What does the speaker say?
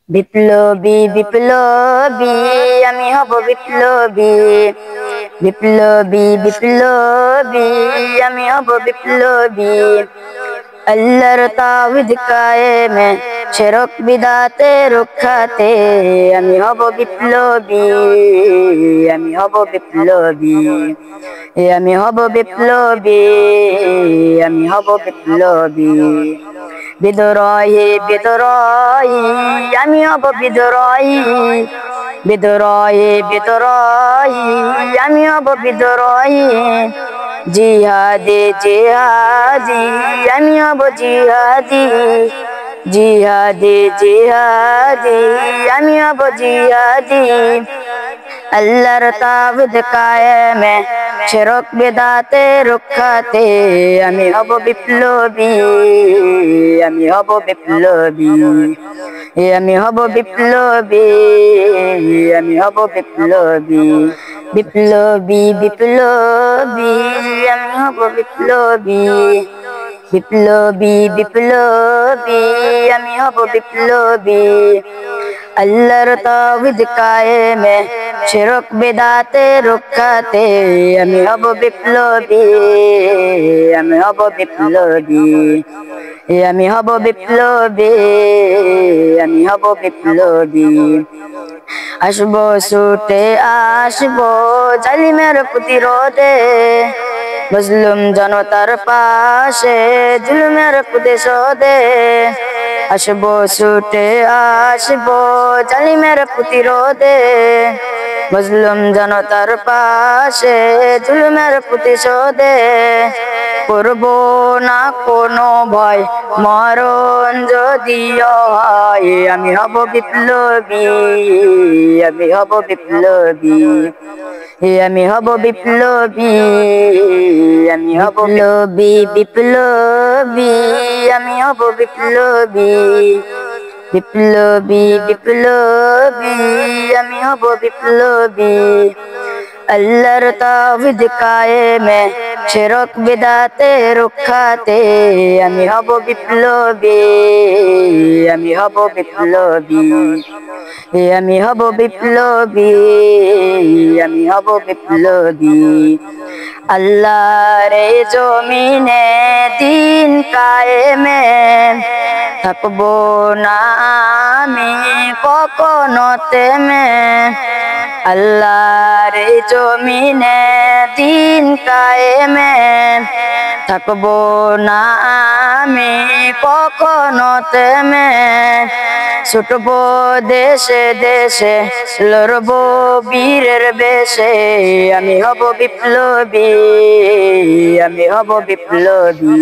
বিপ্লবী বিপ্লবী আমি হব বিপ্লবী, বিপ্লবী বিপ্লবী আমি হব বিপ্লবী। আল্লাহর তাওহীদ কায়েমে শিরক বিদআতে রক্ষাতে আমি হব বিপ্লবী, আমি হব বিপ্লবী, আমি হব বিপ্লবী, আমি হব বিপ্লবী। বিদ্রোহী বিদ্রোহী আমি হব বিদ্রোহী, বিদ্রোহী বিদ্রোহী আমি হব বিদ্রোহী। জিহাদি জিহাদি আমি হব জিহাদি, জিহাদি জিহাদি আমি হব জিহাদি। আল্লাহর তাওহীদ কায়েমে শিরক বিদআতে রক্ষাতে আমি হব বিপ্লবী, আমি হব বিপ্লবী, আমি হব বিপ্লবী, আমি হব বিপ্লবী। বিপ্লবী বিপ্লবী আমি হব বিপ্লবী, বিপ্লবী বিপ্লবী আমি হব বিপ্লবী। আল্লাহর তাওহীদ কায়েমে শিরক বিদআতে রক্ষাতে আমি হব বিপ্লবী, আমি হব বিপ্লবী, আমি হব বিপ্লবী, আমি হব বিপ্লবী। আসবো ছুটে আসবো জালিমের প্রতিরোধে, মুসলিম জনতার পাশে জুলুমের প্রতিশোধে। আসবো ছুটে আসবো জালিমের প্রতিরোধে, মুসলিম জনতার পাশে জুলুমের প্রতিশোধে। করব না কোনো ভয় মরণ যদিও হয়, আমি হব বিপ্লবী, আমি হব বিপ্লবী, আমি হব বিপ্লবী, আমি হব বিপ্লবী, বিপ্লবী আমি হব বিপ্লবী, বিপ্লবী বিপ্লবী আমি হব বিপ্লবী। আল্লাহর তাওহীদ কায়েমে শিরক বিদআতে রক্ষাতে আমি হব বিপ্লবী, আমি হব বিপ্লবী, আমি হব বিপ্লবী, আমি হব বিপ্লবী। আল্লাহর জমিনে দিন কায়েমে থাকবো না আমি কখনো থেমে। আল্লাহর জমিনে দিন কায়েমে থাকবো না আমি কখনো থেমে। ছুটবো দেশে দেশে লড়বো বীরের বেশে, আমি হব বিপ্লবী, আমি হব বিপ্লবী,